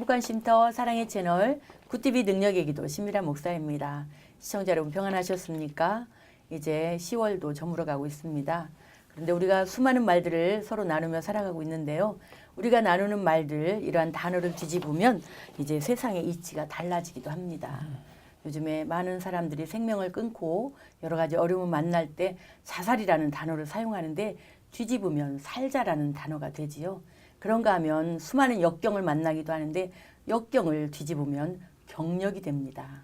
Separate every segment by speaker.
Speaker 1: 행복한 쉼터 사랑의 채널 굿TV 능력의 기도 신미란 목사입니다. 시청자 여러분 평안하셨습니까? 이제 10월도 저물어가고 있습니다. 그런데 우리가 수많은 말들을 서로 나누며 살아가고 있는데요. 우리가 나누는 말들 이러한 단어를 뒤집으면 이제 세상의 이치가 달라지기도 합니다. 요즘에 많은 사람들이 생명을 끊고 여러 가지 어려움을 만날 때 자살이라는 단어를 사용하는데 뒤집으면 살자라는 단어가 되지요. 그런가 하면 수많은 역경을 만나기도 하는데 역경을 뒤집으면 경력이 됩니다.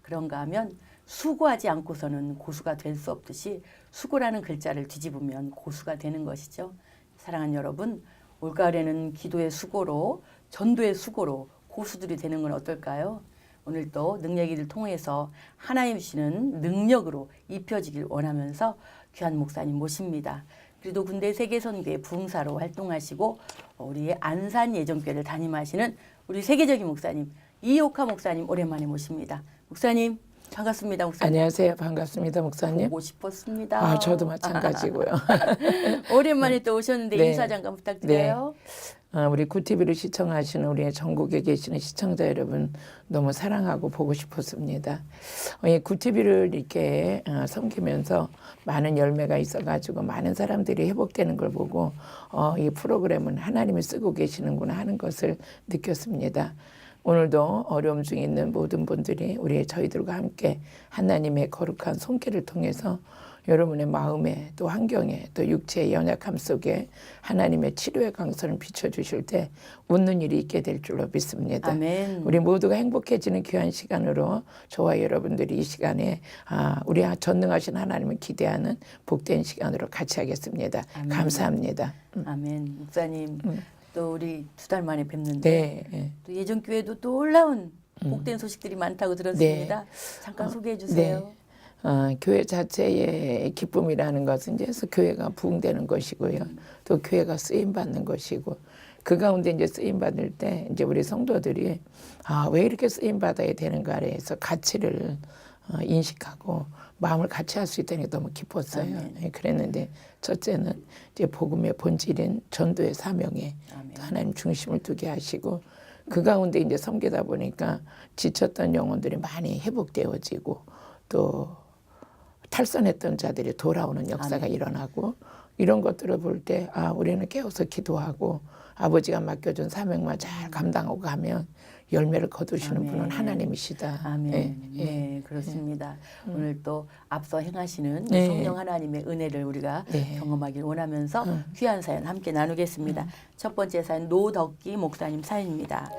Speaker 1: 그런가 하면 수고하지 않고서는 고수가 될 수 없듯이 수고라는 글자를 뒤집으면 고수가 되는 것이죠. 사랑하는 여러분, 올가을에는 기도의 수고로 전도의 수고로 고수들이 되는 건 어떨까요? 오늘도 능력이를 통해서 하나님 주시는 능력으로 입혀지길 원하면서 귀한 목사님 모십니다. 그래도 군대 세계선교회 부흥사로 활동하시고 우리 안산 예정교회를 담임하시는 우리 세계적인 목사님 이옥하 목사님 오랜만에 모십니다. 목사님 반갑습니다. 목사님.
Speaker 2: 안녕하세요. 반갑습니다. 목사님.
Speaker 1: 보고 싶었습니다.
Speaker 2: 저도 마찬가지고요.
Speaker 1: 오랜만에 또 오셨는데
Speaker 2: 네.
Speaker 1: 인사 잠깐 부탁드려요.
Speaker 2: 우리 굿TV를 시청하시는 우리 전국에 계시는 시청자 여러분 너무 사랑하고 보고 싶었습니다. 굿TV를 이렇게 섬기면서 많은 열매가 있어가지고 많은 사람들이 회복되는 걸 보고 이 프로그램은 하나님이 쓰고 계시는구나 하는 것을 느꼈습니다. 오늘도 어려움 중에 있는 모든 분들이 저희들과 함께 하나님의 거룩한 손길을 통해서 여러분의 마음에 또 환경에 또 육체의 연약함 속에 하나님의 치료의 강선을 비춰주실 때 웃는 일이 있게 될 줄로 믿습니다.
Speaker 1: 아멘.
Speaker 2: 우리 모두가 행복해지는 귀한 시간으로 저와 여러분들이 이 시간에 우리 전능하신 하나님을 기대하는 복된 시간으로 같이 하겠습니다.
Speaker 1: 아멘.
Speaker 2: 감사합니다.
Speaker 1: 아멘. 목사님 또 우리 2달 만에 뵙는데
Speaker 2: 네.
Speaker 1: 또 예정교회도 또 올라온 복된 소식들이 많다고 들었습니다. 잠깐 소개해 주세요.
Speaker 2: 교회 자체의 기쁨이라는 것은 이제 교회가 부흥되는 것이고요. 또 교회가 쓰임 받는 것이고 그 가운데 이제 쓰임 받을 때 이제 우리 성도들이 왜 이렇게 쓰임 받아야 되는가에 해서 가치를 인식하고 마음을 같이 할 수 있다니 너무 기뻤어요. 그랬는데 첫째는 이제 복음의 본질인 전도의 사명에 또 하나님 중심을 두게 하시고 그 가운데 이제 섬기다 보니까 지쳤던 영혼들이 많이 회복되어지고 또 탈선했던 자들이 돌아오는 역사가 일어나고 이런 것들을 볼 때 우리는 깨어서 기도하고 아버지가 맡겨준 사명만 잘 감당하고 가면 열매를 거두시는 분은 하나님이시다.
Speaker 1: 아멘. 네, 그렇습니다. 오늘 또 앞서 행하시는 성령 하나님의 은혜를 우리가 경험하길 원하면서 귀한 사연 함께 나누겠습니다. 첫 번째 사연 노덕기 목사님 사연입니다.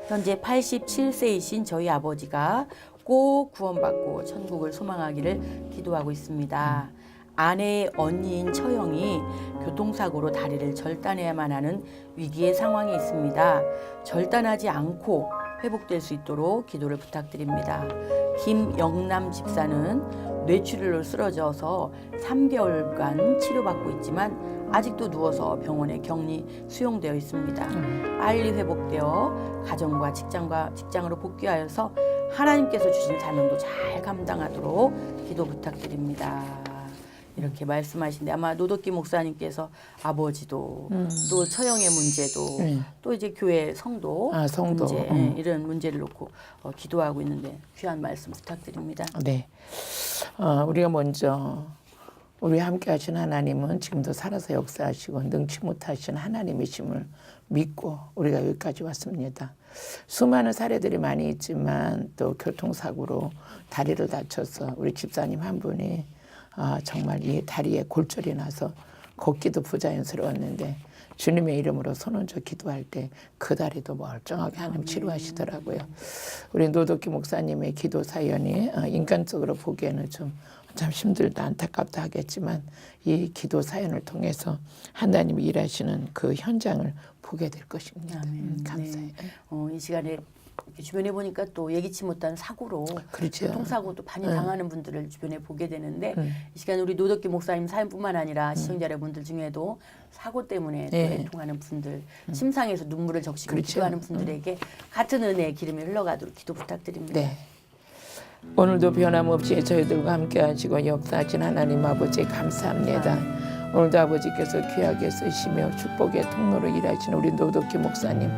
Speaker 1: 현재 87세이신 저희 아버지가 꼭 구원받고 천국을 소망하기를 기도하고 있습니다. 아내의 언니인 처형이 교통사고로 다리를 절단해야만 하는 위기의 상황이 있습니다. 절단하지 않고 회복될 수 있도록 기도를 부탁드립니다. 김영남 집사는 뇌출혈로 쓰러져서 3개월간 치료받고 있지만 아직도 누워서 병원에 격리 수용되어 있습니다. 빨리 회복되어 가정과 직장으로 복귀하여서 하나님께서 주신 사명도 잘 감당하도록 기도 부탁드립니다. 이렇게 말씀하신데 아마 노덕기 목사님께서 아버지도 또 처형의 문제도 또 이제 교회 성도 문제 이런 문제를 놓고 기도하고 있는데 귀한 말씀 부탁드립니다.
Speaker 2: 네, 우리가 먼저 우리 함께 하신 하나님은 지금도 살아서 역사하시고 능치 못하신 하나님이심을 믿고 우리가 여기까지 왔습니다. 수많은 사례들이 많이 있지만 또 교통사고로 다리를 다쳐서 우리 집사님 한 분이 정말 이 다리에 골절이 나서 걷기도 부자연스러웠는데 주님의 이름으로 손 얹어 기도할 때 그 다리도 멀쩡하게 하나님 치료하시더라고요. 우리 노덕기 목사님의 기도 사연이 인간적으로 보기에는 좀 힘들다 안타깝다 하겠지만 이 기도 사연을 통해서 하나님이 일하시는 그 현장을 보게 될 것입니다. 감사해요.
Speaker 1: 네. 이 시간에 주변에 보니까 또 예기치 못한 사고로
Speaker 2: 그렇죠.
Speaker 1: 교통사고도 많이 당하는 분들을 주변에 보게 되는데 이 시간 우리 노덕기 목사님 사연뿐만 아니라 시청자 여러분들 중에도 사고 때문에 또 애통하는 분들 심상에서 눈물을 적시고 기도하는 분들에게 같은 은혜의 기름이 흘러가도록 기도 부탁드립니다.
Speaker 2: 네. 오늘도 변함없이 저희들과 함께 하시고 역사하신 하나님 아버지 감사합니다. 오늘도 아버지께서 귀하게 쓰시며 축복의 통로로 일하시는 우리 노덕기 목사님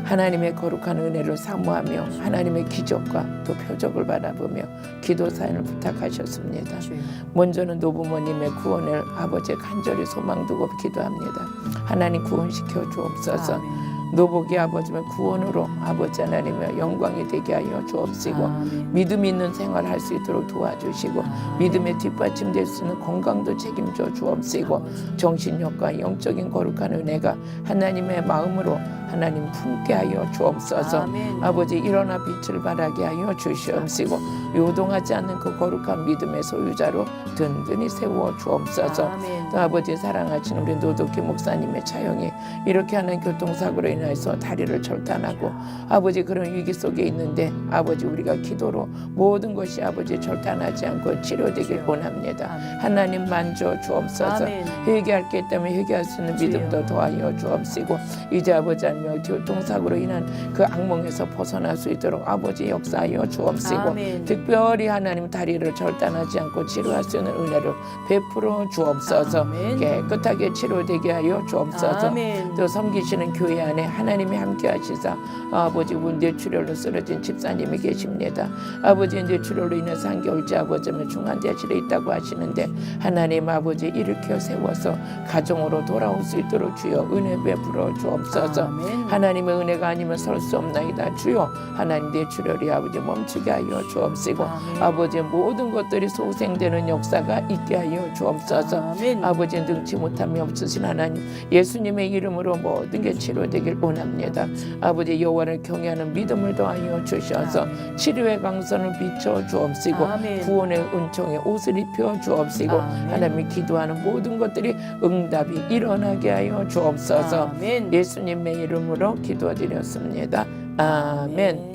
Speaker 2: 하나님의 거룩한 은혜를 사모하며 하나님의 기적과 또 표적을 바라보며 기도 사연을 부탁하셨습니다.
Speaker 1: 주여.
Speaker 2: 먼저는 노부모님의 구원을 아버지의 간절히 소망 두고 기도합니다. 하나님 구원시켜 주옵소서.
Speaker 1: 아멘.
Speaker 2: 노복이 아버지의 구원으로 아버지 하나님의 영광이 되게 하여 주옵시고
Speaker 1: 아멘.
Speaker 2: 믿음 있는 생활할 수 있도록 도와주시고
Speaker 1: 아멘.
Speaker 2: 믿음의 뒷받침될 수 있는 건강도 책임져 주옵시고 정신력과 영적인 거룩한 은혜가 하나님의 마음으로 하나님 품게 하여 주옵소서.
Speaker 1: 아멘.
Speaker 2: 아버지 일어나 빛을 발하게 하여 주시옵시고 요동하지 않는 그 거룩한 믿음의 소유자로 든든히 세워 주옵소서.
Speaker 1: 아멘.
Speaker 2: 또 아버지 사랑하신 우리 노덕기 목사님의 차영이 이렇게 하는 교통사고로 인해서 다리를 절단하고 아버지 그런 위기 속에 있는데 아버지 우리가 기도로 모든 것이 아버지 절단하지 않고 치료되길 원합니다.
Speaker 1: 아멘.
Speaker 2: 하나님 만져 주옵소서.
Speaker 1: 아멘.
Speaker 2: 회개할 게 있다면 회개할 수 있는 믿음도 더하여 주옵시고 이제 아버지 하나님 교통사고로 인한 그 악몽에서 벗어날 수 있도록 아버지 역사하여 주옵시고
Speaker 1: 아멘.
Speaker 2: 특별히 하나님 다리를 절단하지 않고 치료할 수 있는 은혜를 베풀어 주옵소서.
Speaker 1: 아멘.
Speaker 2: 깨끗하게 치료되게 하여 주옵소서.
Speaker 1: 아멘.
Speaker 2: 또 섬기시는 교회 안에 하나님이 함께 하시사 아버지 뇌출혈로 쓰러진 집사님이 계십니다. 아버지 뇌출혈로 인해서 3개월째 아버지는 중환자실에 있다고 하시는데 하나님 아버지 일으켜 세워서 가정으로 돌아올 수 있도록 주여 은혜 베풀어 주옵소서.
Speaker 1: 아멘.
Speaker 2: 하나님의 은혜가 아니면 설 수 없나이다. 주여 하나님 뇌출혈이 아버지 멈추게 하여 주옵시고
Speaker 1: 아멘.
Speaker 2: 아버지의 모든 것들이 소생되는 역사가 있게 하여 주옵소서.
Speaker 1: 아멘.
Speaker 2: 아버지 능치 못함이 없으신 하나님 예수님의 이름으로 모든 게 치료되길 원합니다. 아버지 여호와를 경외하는 믿음을 더하여 주셔서 치료의 강선을 비춰 주옵시고
Speaker 1: 아멘.
Speaker 2: 구원의 은총에 옷을 입혀 주옵시고
Speaker 1: 아멘.
Speaker 2: 하나님이 기도하는 모든 것들이 응답이 일어나게 하여 주옵소서.
Speaker 1: 아멘.
Speaker 2: 예수님의 이름으로 기도드렸습니다. 아멘.
Speaker 1: 아멘.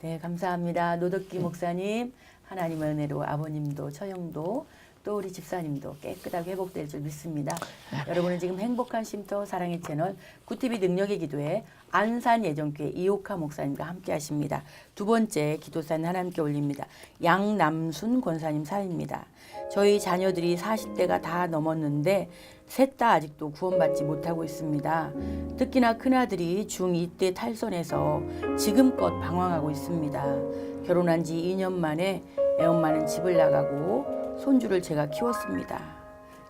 Speaker 1: 네, 감사합니다. 노덕기 목사님, 하나님의 은혜로 아버님도 처형도 또 우리 집사님도 깨끗하게 회복될 줄 믿습니다. 여러분은 지금 행복한 쉼터 사랑의 채널 구티비 능력의 기도에 안산 예정교회 이옥하 목사님과 함께 하십니다. 두 번째 기도사연 하나님께 올립니다. 양남순 권사님 사연입니다. 저희 자녀들이 40대가 다 넘었는데 셋 다 아직도 구원받지 못하고 있습니다. 특히나 큰아들이 중2 때 탈선해서 지금껏 방황하고 있습니다. 결혼한 지 2년 만에 애엄마는 집을 나가고 손주를 제가 키웠습니다.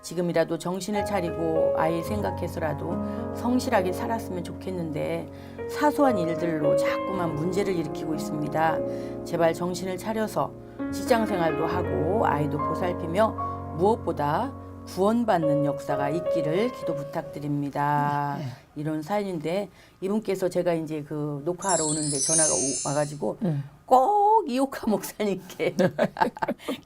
Speaker 1: 지금이라도 정신을 차리고 아이 생각해서라도 성실하게 살았으면 좋겠는데 사소한 일들로 자꾸만 문제를 일으키고 있습니다. 제발 정신을 차려서 직장생활도 하고 아이도 보살피며 무엇보다 구원받는 역사가 있기를 기도 부탁드립니다. 이런 사연인데 이분께서 제가 이제 그 녹화하러 오는데 전화가 와가지고 꼭 이옥하 목사님께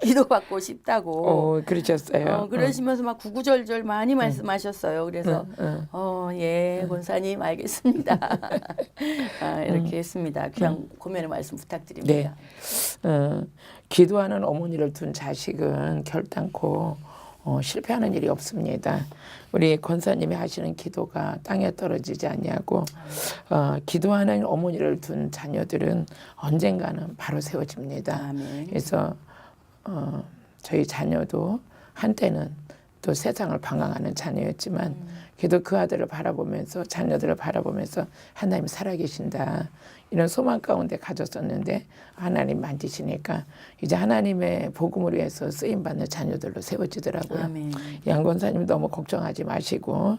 Speaker 1: 기도받고 싶다고
Speaker 2: 그러셨어요.
Speaker 1: 그러시면서 막 구구절절 많이 말씀하셨어요. 그래서 예 권사님 알겠습니다. 이렇게 했습니다. 귀한 고면의 말씀 부탁드립니다.
Speaker 2: 네. 기도하는 어머니를 둔 자식은 결단코 실패하는 일이 없습니다. 우리 권사님이 하시는 기도가 땅에 떨어지지 않냐고 기도하는 어머니를 둔 자녀들은 언젠가는 바로 세워집니다.
Speaker 1: 아멘.
Speaker 2: 그래서 저희 자녀도 한때는 또 세상을 방황하는 자녀였지만 그래도 그 아들을 바라보면서 자녀들을 바라보면서 하나님 살아계신다 이런 소망 가운데 가졌었는데 하나님 만지시니까 이제 하나님의 복음을 위해서 쓰임받는 자녀들로 세워지더라고요.
Speaker 1: 아멘.
Speaker 2: 양 권사님 너무 걱정하지 마시고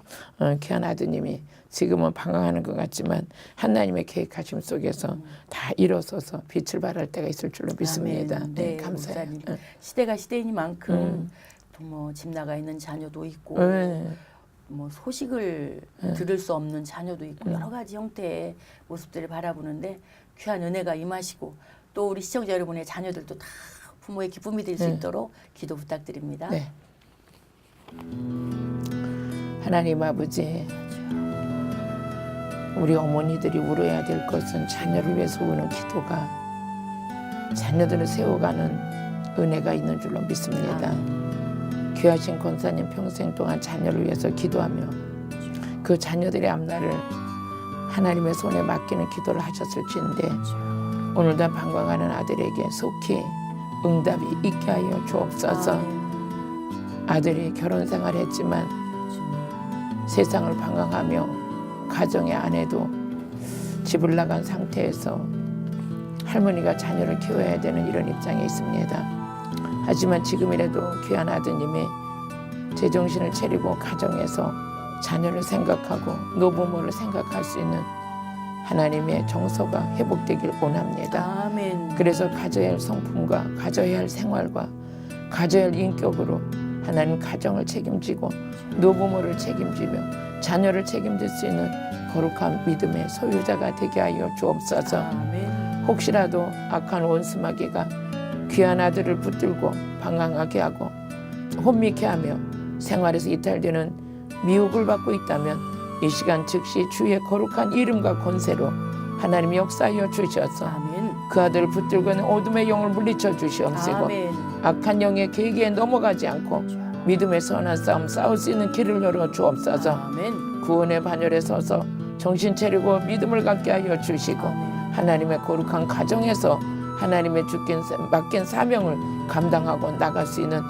Speaker 2: 귀한 아드님이 지금은 방황하는 것 같지만 하나님의 계획하심 속에서 다 일어서서 빛을 발할 때가 있을 줄로 믿습니다.
Speaker 1: 아멘.
Speaker 2: 네,
Speaker 1: 네,
Speaker 2: 감사해요.
Speaker 1: 목사님. 시대가 시대이니만큼 또 뭐 집 나가 있는 자녀도 있고 뭐 소식을 들을 수 없는 자녀도 있고 여러 가지 형태의 모습들을 바라보는데 귀한 은혜가 임하시고 또 우리 시청자 여러분의 자녀들도 다 부모의 기쁨이 될 수 있도록 기도 부탁드립니다.
Speaker 2: 네. 하나님 아버지, 우리 어머니들이 울어야 될 것은 자녀를 위해서 우는 기도가 자녀들을 세워가는 은혜가 있는 줄로 믿습니다. 귀하신 권사님 평생 동안 자녀를 위해서 기도하며 그 자녀들의 앞날을 하나님의 손에 맡기는 기도를 하셨을지인데 오늘도 방황하는 아들에게 속히 응답이 있게 하여 주옵소서. 아들이 결혼 생활했지만 세상을 방황하며 가정의 아내도 집을 나간 상태에서 할머니가 자녀를 키워야 되는 이런 입장에 있습니다. 하지만 지금이라도 귀한 아드님이 제정신을 차리고 가정에서 자녀를 생각하고 노부모를 생각할 수 있는 하나님의 정서가 회복되길 원합니다.
Speaker 1: 아멘.
Speaker 2: 그래서 가져야 할 성품과 가져야 할 생활과 가져야 할 인격으로 하나님 가정을 책임지고 노부모를 책임지며 자녀를 책임질 수 있는 거룩한 믿음의 소유자가 되게 하여 주옵소서.
Speaker 1: 아멘.
Speaker 2: 혹시라도 악한 원수마귀가 귀한 아들을 붙들고 방황하게 하고 혼미케 하며 생활에서 이탈되는 미혹을 받고 있다면 이 시간 즉시 주의 거룩한 이름과 권세로 하나님 역사하여 주셔서
Speaker 1: 아멘.
Speaker 2: 그 아들을 붙들고 있는 어둠의 영을 물리쳐 주시옵시고
Speaker 1: 아멘.
Speaker 2: 악한 영의 계기에 넘어가지 않고 믿음의 선한 싸움 싸울 수 있는 길을 열어 주옵소서.
Speaker 1: 아멘.
Speaker 2: 구원의 반열에 서서 정신 차리고 믿음을 갖게 하여 주시고
Speaker 1: 아멘.
Speaker 2: 하나님의 거룩한 가정에서 하나님의 맡긴 사명을 감당하고 나갈 수 있는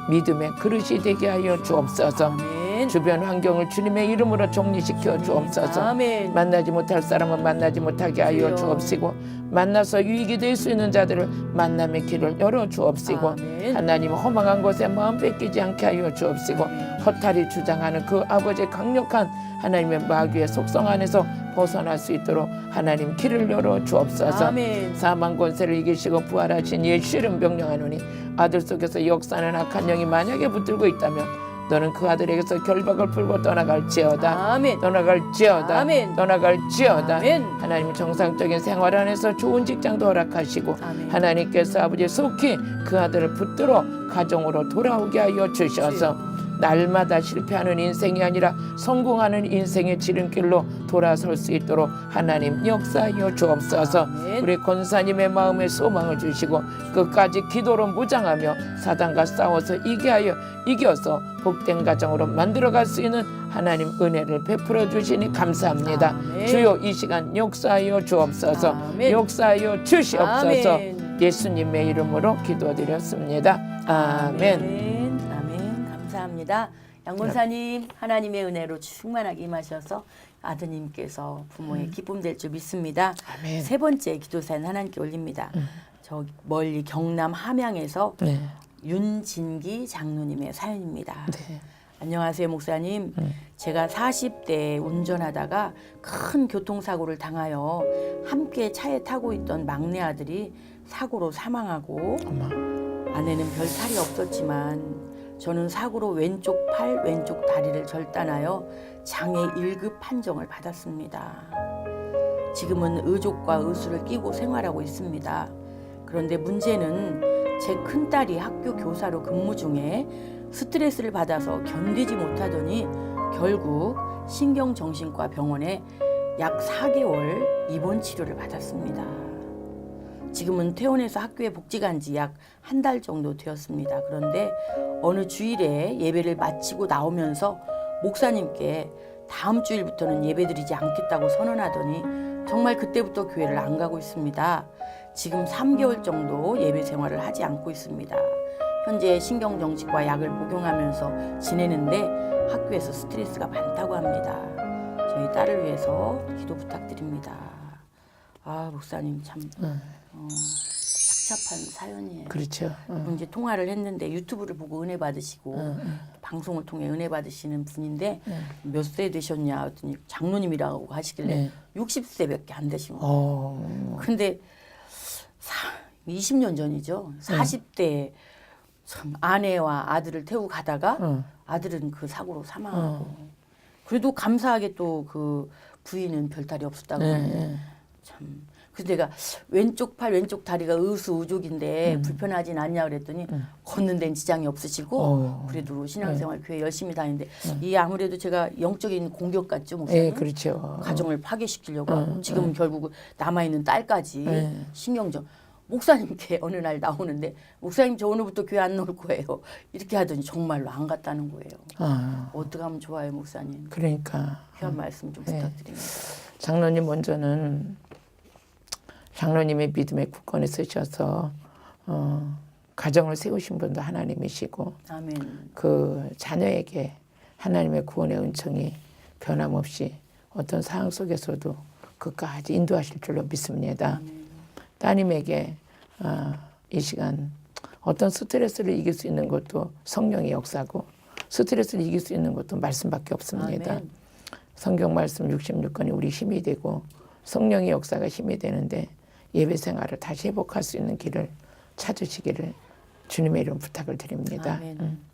Speaker 2: 믿음의 그릇이 되게 하여 주옵소서.
Speaker 1: 아멘.
Speaker 2: 주변 환경을 주님의 이름으로 정리시켜 주옵소서.
Speaker 1: 아멘.
Speaker 2: 만나지 못할 사람은 만나지 못하게 하여 주옵시고 만나서 유익이 될 수 있는 자들을 만남의 길을 열어 주옵시고
Speaker 1: 아멘.
Speaker 2: 하나님 허망한 곳에 마음 뺏기지 않게 하여 주옵시고
Speaker 1: 아멘.
Speaker 2: 허탈이 주장하는 그 아버지의 강력한 하나님의 마귀의 속성 안에서 벗어날 수 있도록 하나님 길을 열어 주옵소서.
Speaker 1: 아멘.
Speaker 2: 사망 권세를 이기시고 부활하신 예수 이름 명령하노니 아들 속에서 역사하는 악한 영이 만약에 붙들고 있다면 너는 그 아들에게서 결박을 풀고 떠나갈지어다.
Speaker 1: 아멘.
Speaker 2: 떠나갈지어다.
Speaker 1: 아멘.
Speaker 2: 떠나갈지어다.
Speaker 1: 아멘.
Speaker 2: 하나님 정상적인 생활 안에서 좋은 직장도 허락하시고
Speaker 1: 아멘.
Speaker 2: 하나님께서 아버지 속히 그 아들을 붙들어 가정으로 돌아오게 하여 주셔서 날마다 실패하는 인생이 아니라 성공하는 인생의 지름길로 돌아설 수 있도록 하나님 역사하여 주옵소서.
Speaker 1: 아멘.
Speaker 2: 우리 권사님의 마음에 소망을 주시고 끝까지 기도로 무장하며 사단과 싸워서 이겨서 복된 가정으로 만들어갈 수 있는 하나님 은혜를 베풀어 주시니 감사합니다.
Speaker 1: 아멘.
Speaker 2: 주여 이 시간 역사하여 주옵소서.
Speaker 1: 아멘.
Speaker 2: 역사하여 주시옵소서.
Speaker 1: 아멘.
Speaker 2: 예수님의 이름으로 기도드렸습니다. 아멘.
Speaker 1: 아멘. 감사합니다. 양권사님 하나님의 은혜로 충만하게 임하셔서 아드님께서 부모의 기쁨 될 줄 믿습니다.
Speaker 2: 아멘.
Speaker 1: 세 번째 기도사연 하나님께 올립니다. 저 멀리 경남 함양에서
Speaker 2: 네.
Speaker 1: 윤진기 장로님의 사연입니다.
Speaker 2: 네.
Speaker 1: 안녕하세요 목사님. 제가 40대 운전하다가 큰 교통사고를 당하여 함께 차에 타고 있던 막내 아들이 사고로 사망하고
Speaker 2: 어머.
Speaker 1: 아내는 별 탈이 없었지만 저는 사고로 왼쪽 팔, 왼쪽 다리를 절단하여 장애 1급 판정을 받았습니다. 지금은 의족과 의수를 끼고 생활하고 있습니다. 그런데 문제는 제 큰딸이 학교 교사로 근무 중에 스트레스를 받아서 견디지 못하더니 결국 신경정신과 병원에 약 4개월 입원 치료를 받았습니다. 지금은 퇴원해서 학교에 복직한 지 약 한 달 정도 되었습니다. 그런데 어느 주일에 예배를 마치고 나오면서 목사님께 다음 주일부터는 예배드리지 않겠다고 선언하더니 정말 그때부터 교회를 안 가고 있습니다. 지금 3개월 정도 예배 생활을 하지 않고 있습니다. 현재 신경정신과 약을 복용하면서 지내는데 학교에서 스트레스가 많다고 합니다. 저희 딸을 위해서 기도 부탁드립니다. 아 목사님 참 착잡한 사연이에요.
Speaker 2: 그렇죠.
Speaker 1: 이제 통화를 했는데 유튜브를 보고 은혜 받으시고 방송을 통해 은혜 받으시는 분인데 몇 세 되셨냐 했더니 장로님이라고 하시길래 60세밖에 안 되신 거예요. 근데 20년 전이죠. 40대 참 아내와 아들을 태우고 가다가 아들은 그 사고로 사망하고 그래도 감사하게 또 그 부인은 별탈이 없었다고 하는데 참 그래서 내가 왼쪽 팔 왼쪽 다리가 의수의족인데 불편하진 않냐 그랬더니 걷는 데는 지장이 없으시고 그래도 신앙생활 교회 열심히 다니는데 이 아무래도 제가 영적인 공격 같죠 목사님?
Speaker 2: 예, 그렇죠.
Speaker 1: 가정을 파괴시키려고 하고 지금은 결국 남아있는 딸까지 신경전 목사님께 어느 날 나오는데 목사님 저 오늘부터 교회 안 나올 거예요. 이렇게 하더니 정말로 안 갔다는 거예요. 어떻게 하면 좋아요 목사님?
Speaker 2: 그러니까
Speaker 1: 귀한 말씀 좀 부탁드립니다.
Speaker 2: 장로님 먼저는 장로님의 믿음의 굳건에 서셔서 가정을 세우신 분도 하나님이시고
Speaker 1: 아멘.
Speaker 2: 그 자녀에게 하나님의 구원의 은총이 변함없이 어떤 상황 속에서도 끝까지 인도하실 줄로 믿습니다.
Speaker 1: 아멘.
Speaker 2: 따님에게 이 시간 어떤 스트레스를 이길 수 있는 것도 성령의 역사고 스트레스를 이길 수 있는 것도 말씀밖에 없습니다.
Speaker 1: 아멘.
Speaker 2: 성경 말씀 66권이 우리 힘이 되고 성령의 역사가 힘이 되는데 예배 생활을 다시 회복할 수 있는 길을 찾으시기를 주님의 이름 부탁을 드립니다.
Speaker 1: 아멘.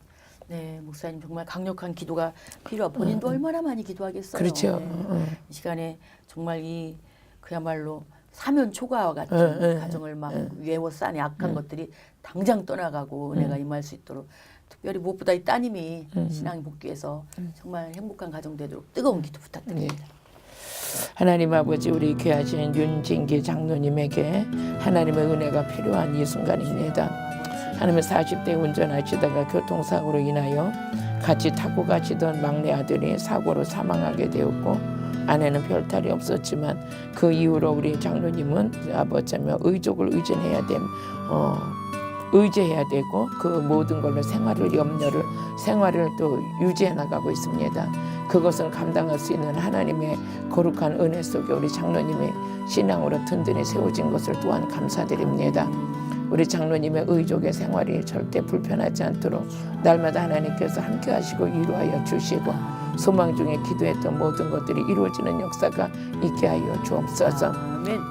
Speaker 1: 네, 목사님 정말 강력한 기도가 필요하고 본인도 얼마나 많이 기도하겠어요.
Speaker 2: 그렇죠.
Speaker 1: 네. 이 시간에 정말 이 그야말로 사면 초가와 같은 가정을 막 외워싸니 악한 것들이 당장 떠나가고 은혜가 임할 수 있도록 특별히 무엇보다 이 따님이 신앙이 복귀해서 정말 행복한 가정 되도록 뜨거운 기도 부탁드립니다.
Speaker 2: 하나님 아버지 우리 귀하신 윤진기 장로님에게 하나님의 은혜가 필요한 이 순간입니다. 하나님은 40대 운전하시다가 교통사고로 인하여 같이 타고 가시던 막내 아들이 사고로 사망하게 되었고 아내는 별탈이 없었지만 그 이후로 우리 장로님은 아버지며 의족을 의지해야 되고 그 모든 걸로 생활을 또 유지해 나가고 있습니다. 그것을 감당할 수 있는 하나님의 거룩한 은혜 속에 우리 장로님의 신앙으로 든든히 세워진 것을 또한 감사드립니다. 우리 장로님의 의족의 생활이 절대 불편하지 않도록 날마다 하나님께서 함께 하시고 위로하여 주시고 소망 중에 기도했던 모든 것들이 이루어지는 역사가 있게 하여 주옵소서.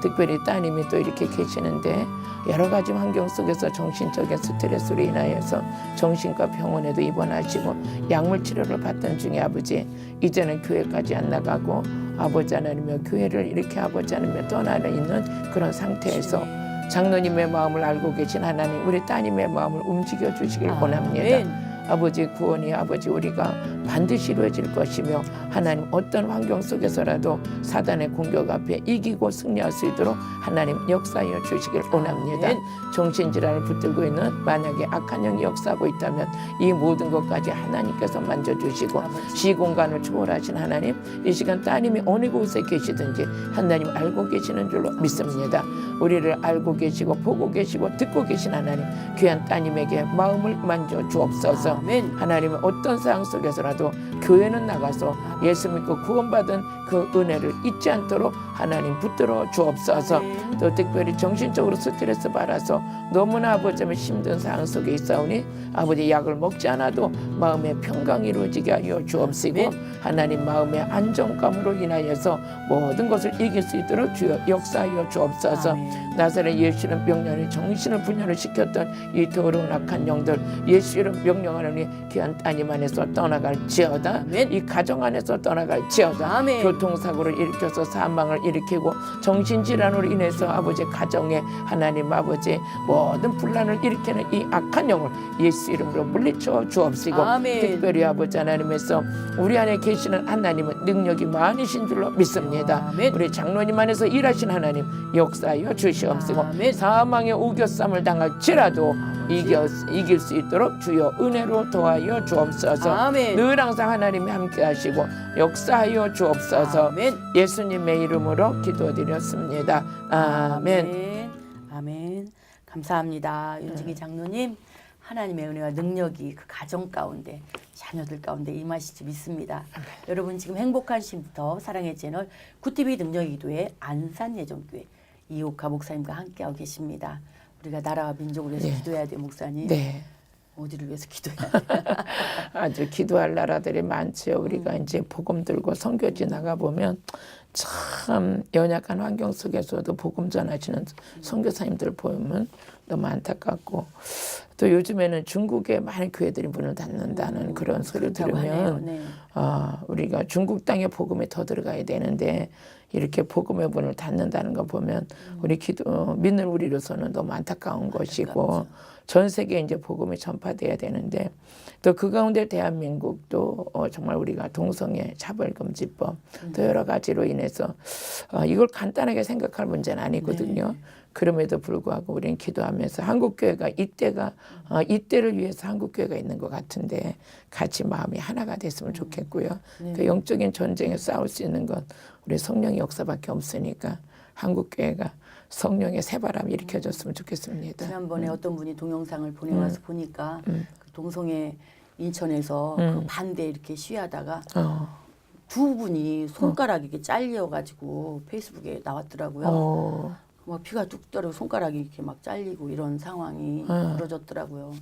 Speaker 2: 특별히 따님이 또 이렇게 계시는데 여러 가지 환경 속에서 정신적인 스트레스로 인하여서 정신과 병원에도 입원하시고 약물 치료를 받던 중에 아버지 이제는 교회까지 안 나가고 아버지 하나님의 교회를 이렇게 아버지 하나님의 떠나는 있는 그런 상태에서 장로님의 마음을 알고 계신 하나님 우리 따님의 마음을 움직여 주시길 원합니다. 아버지 구원이 아버지 우리가 반드시 이루어질 것이며 하나님 어떤 환경 속에서라도 사단의 공격 앞에 이기고 승리할 수 있도록 하나님 역사하여 주시길 원합니다. 정신질환을 붙들고 있는 만약에 악한 영이 역사하고 있다면 이 모든 것까지 하나님께서 만져주시고 시공간을 초월하신 하나님 이 시간 따님이 어느 곳에 계시든지 하나님 알고 계시는 줄로 믿습니다. 우리를 알고 계시고 보고 계시고 듣고 계신 하나님 귀한 따님에게 마음을 만져 주옵소서. 하나님은 어떤 상황 속에서라도 교회는 나가서 예수 믿고 구원받은 그 은혜를 잊지 않도록 하나님 붙들어 주옵소서. 또 특별히 정신적으로 스트레스 받아서 너무나 아버지의 힘든 상황 속에 있사오니 아버지 약을 먹지 않아도 마음의 평강이 이루어지게 하여 주옵시고 하나님 마음의 안정감으로 인하여서 모든 것을 이길 수 있도록 주여 역사하여 주옵소서. 나사렛 예수는 명령을 정신을 분열을 시켰던 이 더러운 악한 영들 예수 이름 명령하는 귀한 따님 안에서 떠나갈지어다. 이 가정 안에서 떠나갈지어다. 교통사고를 일으켜서 사망을 일으키고 정신질환으로 인해서 아버지 가정에 하나님 아버지 모든 분란을 일으키는 이 악한 영을 예수 이름으로 물리쳐 주옵시고 특별히 아버지 하나님에서 우리 안에 계시는 하나님은 능력이 많으신 줄로 믿습니다. 우리 장로님 안에서 일하신 하나님 역사하여 주시옵시고 사망의 우겨쌈을 당할지라도 이길 수 있도록 주여 은혜로 도하여 주옵소서. 늘 항상 하나님이 함께 하시고 역사하여 주옵소서. 예수님의 이름으로 기도드렸습니다. 아멘.
Speaker 1: 아멘. 감사합니다. 윤진기 장로님 하나님의 은혜와 능력이 그 가정 가운데 자녀들 가운데 임하시지 믿습니다. 여러분 지금 행복한 쉼터 사랑의 채널 굿TV 능력기도회 안산예정교회 이옥하 목사님과 함께하고 계십니다. 우리가 나라와 민족을 위해서 기도해야 돼요, 목사님.
Speaker 2: 네.
Speaker 1: 어디를 위해서 기도해야 돼요?
Speaker 2: 아주 기도할 나라들이 많죠. 우리가 이제 복음 들고 선교지 나가 보면 참 연약한 환경 속에서도 복음 전하시는 선교사님들 보면 너무 안타깝고 또 요즘에는 중국에 많은 교회들이 문을 닫는다는 그런 소리를 들으면 우리가 중국 땅에 복음이 더 들어가야 되는데 이렇게 복음의 문을 닫는다는 거 보면 우리 믿는 우리로서는 너무 안타까운 것이고 전 세계에 이제 복음이 전파돼야 되는데 또 그 가운데 대한민국도 정말 우리가 동성애 차별금지법 또 여러 가지로 인해서 이걸 간단하게 생각할 문제는 아니거든요. 그럼에도 불구하고 우리는 기도하면서 한국교회가 이때를 위해서 한국교회가 있는 것 같은데 같이 마음이 하나가 됐으면 좋겠고요. 그 영적인 전쟁에 싸울 수 있는 건 우리 성령의 역사밖에 없으니까 한국교회가 성령의 새바람이 일으켜졌으면 좋겠습니다.
Speaker 1: 지난번에 어떤 분이 동영상을 보내와서 보니까 그 동성애 인천에서 그 반대 이렇게 시위하다가 두 분이 손가락이 이렇게 잘려가지고 페이스북에 나왔더라고요. 막 피가 뚝 떨어지고 손가락이 이렇게 막 잘리고 이런 상황이 벌어졌더라고요.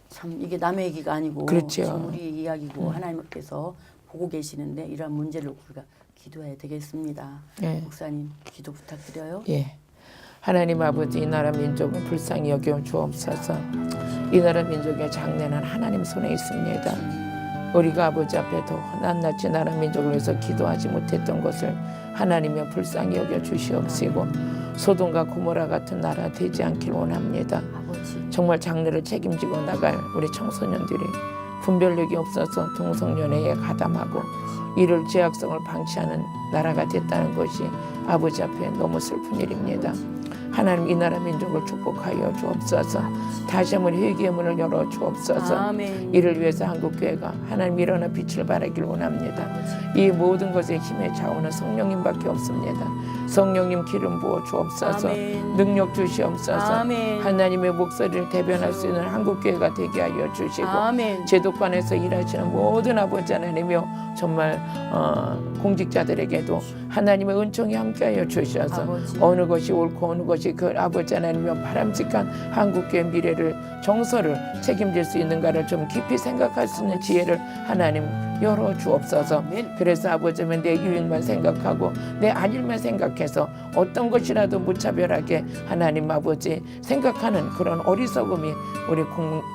Speaker 1: 참 이게 남의 얘기가 아니고
Speaker 2: 그렇죠.
Speaker 1: 지금 우리 이야기고 하나님께서 보고 계시는데 이러한 문제를 우리가 기도해야 되겠습니다.
Speaker 2: 예.
Speaker 1: 목사님 기도 부탁드려요.
Speaker 2: 예. 하나님 아버지 이 나라 민족을 불쌍히 여겨 주옵소서. 이 나라 민족의 장래는 하나님 손에 있습니다. 우리가 아버지 앞에 더 낱낱이 나라 민족을 위해서 기도하지 못했던 것을 하나님의 불쌍히 여겨 주시옵시고 소돔과 고모라 같은 나라 되지 않길 원합니다.
Speaker 1: 아버지.
Speaker 2: 정말 장래를 책임지고 나갈 우리 청소년들이 분별력이 없어서 동성연애에 가담하고 이를 죄악성을 방치하는 나라가 됐다는 것이 아버지 앞에 너무 슬픈 일입니다. 하나님 이 나라 민족을 축복하여 주옵소서. 다시 한번 회개의 문을 열어 주옵소서.
Speaker 1: 아멘.
Speaker 2: 이를 위해서 한국교회가 하나님 일어나 빛을 발하길 원합니다. 이 모든 것의 힘의 자원은 성령님밖에 없습니다. 성령님 기름 부어 주옵소서.
Speaker 1: 아멘.
Speaker 2: 능력 주시옵소서.
Speaker 1: 아멘.
Speaker 2: 하나님의 목소리를 대변할 수 있는 한국교회가 되게 하여 주시고
Speaker 1: 아멘.
Speaker 2: 제도권에서 일하시는 모든 아버지 하나님이여 정말 공직자들에게도 하나님의 은총이 함께하여 주셔서
Speaker 1: 아버지.
Speaker 2: 어느 것이 옳고 어느 것이 그 아버지 하나님의 바람직한 한국교회 미래를 정서를 책임질 수 있는가를 좀 깊이 생각할 수 있는 지혜를 하나님 열어 주옵소서.
Speaker 1: 아멘.
Speaker 2: 그래서 아버지는 내 유익만 생각하고 내 안일만 생각해서 어떤 것이라도 무차별하게 하나님 아버지 생각하는 그런 어리석음이 우리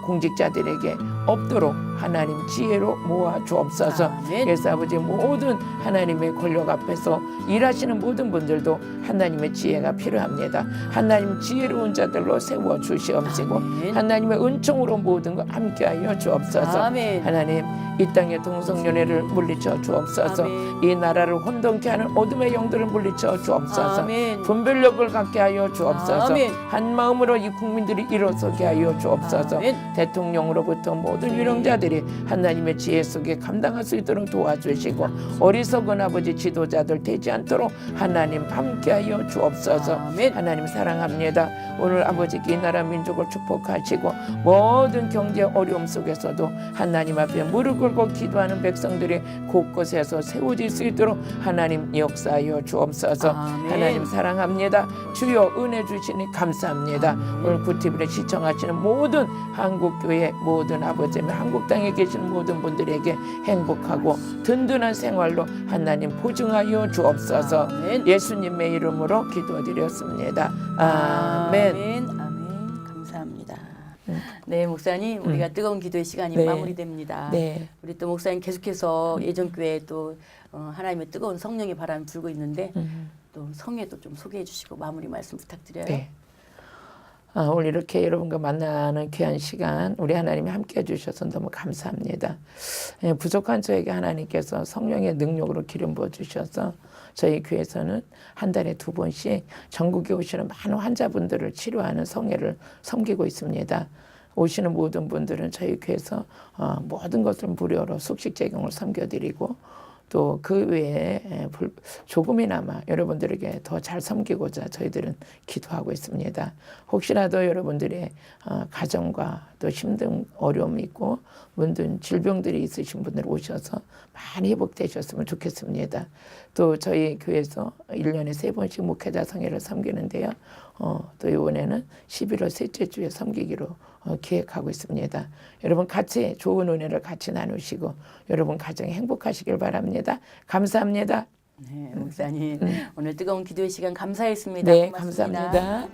Speaker 2: 공직자들에게 없도록 하나님 지혜로 모아 주옵소서.
Speaker 1: 아멘.
Speaker 2: 그래서 아버지 모든 하나님의 권력 앞에서 일하시는 모든 분들도 하나님의 지혜가 필요합니다. 하나님 지혜로운 자들로 세워 주시옵시고
Speaker 1: 아멘.
Speaker 2: 하나님의 은총으로 모든 것 함께하여 주옵소서.
Speaker 1: 아멘.
Speaker 2: 하나님 이 땅의 동성연애를 물리쳐 주옵소서.
Speaker 1: 아멘.
Speaker 2: 이 나라를 혼돈케 하는 어둠의 영들을 물리쳐 주옵소서.
Speaker 1: 아멘.
Speaker 2: 분별력을 갖게 하여 주옵소서.
Speaker 1: 아멘.
Speaker 2: 한 마음으로 이 국민들이 일어서게 하여 주옵소서.
Speaker 1: 아멘.
Speaker 2: 대통령으로부터 모든 유령자들이 하나님의 지혜 속에 감당할 수 있도록 도와주시고 어리석은 아버지 지도자들 되지 않도록 하나님 함께하여 주옵소서.
Speaker 1: 아멘.
Speaker 2: 하나님 사랑합니다. 오늘 아버지께 이 나라 민족을 축복하시고 모든 경제 어려움 속에서도 하나님 앞에 무릎 꿇고 기도하는 백성들이 곳곳에서 세워질 수 있도록 하나님 역사하여 주옵소서.
Speaker 1: 아멘.
Speaker 2: 하나님 사랑합니다. 주여 은혜 주시니 감사합니다. 오늘 구티비를 시청하시는 모든 한국교회 모든 아버지 한국 땅에 계시는 모든 분들에게 행복하고 든든한 생활로 하나님 보증하여 주옵소서.
Speaker 1: 아멘.
Speaker 2: 예수님의 이름으로 기도드렸습니다. 아멘.
Speaker 1: 아멘. 감사합니다. 네, 목사님, 우리가 뜨거운 기도의 시간이
Speaker 2: 네.
Speaker 1: 마무리됩니다.
Speaker 2: 네.
Speaker 1: 우리 또 목사님 계속해서 예전교회에 또 하나님의 뜨거운 성령의 바람이 불고 있는데 또 성회도 좀 소개해 주시고 마무리 말씀 부탁드려요.
Speaker 2: 네. 오늘 이렇게 여러분과 만나는 귀한 시간 우리 하나님이 함께해 주셔서 너무 감사합니다. 부족한 저에게 하나님께서 성령의 능력으로 기름 부어 주셔서 저희 교회에서는 한 달에 2번씩 전국에 오시는 많은 환자분들을 치료하는 성회를 섬기고 있습니다. 오시는 모든 분들은 저희 교회에서 모든 것을 무료로 숙식 제공을 섬겨드리고 또 그 외에 조금이나마 여러분들에게 더 잘 섬기고자 저희들은 기도하고 있습니다. 혹시라도 여러분들의 가정과 또 힘든 어려움이 있고 문든 질병들이 있으신 분들 오셔서 많이 회복되셨으면 좋겠습니다. 또 저희 교회에서 1년에 3번씩 목회자 성회를 섬기는데요. 또 이번에는 11월 셋째 주에 섬기기로 기획하고 있습니다. 여러분 같이 좋은 은혜를 같이 나누시고 여러분 가정이 행복하시길 바랍니다. 감사합니다.
Speaker 1: 네, 목사님 오늘 뜨거운 기도의 시간 감사했습니다.
Speaker 2: 네,
Speaker 1: 고맙습니다.
Speaker 2: 감사합니다.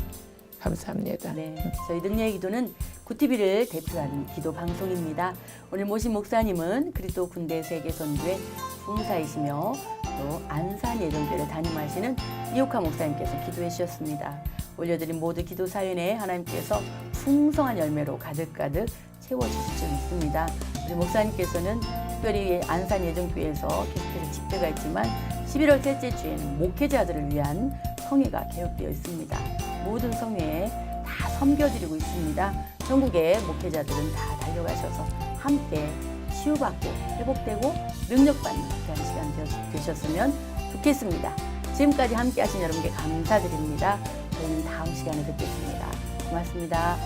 Speaker 2: 감사합니다.
Speaker 1: 네, 저희 능력의 기도는 구티비를 대표하는 기도 방송입니다. 오늘 모신 목사님은 그리스도 군대 세계선교회 봉사이시며 또 안산 예정교회를 담임하시는 이옥화 목사님께서 기도해 주셨습니다. 올려드린 모든 기도 사연에 하나님께서 풍성한 열매로 가득가득 채워주실 줄 믿습니다. 우리 목사님께서는 특별히 안산 예정교회에서 계속해서 집회가 있지만 11월 셋째 주에는 목회자들을 위한 성회가 개업되어 있습니다. 모든 성회에 다 섬겨드리고 있습니다. 전국의 목회자들은 다 달려가셔서 함께 치유받고 회복되고 능력받는 귀한 시간 되셨으면 좋겠습니다. 지금까지 함께 하신 여러분께 감사드립니다. 저희는 다음 시간에 뵙겠습니다. 고맙습니다.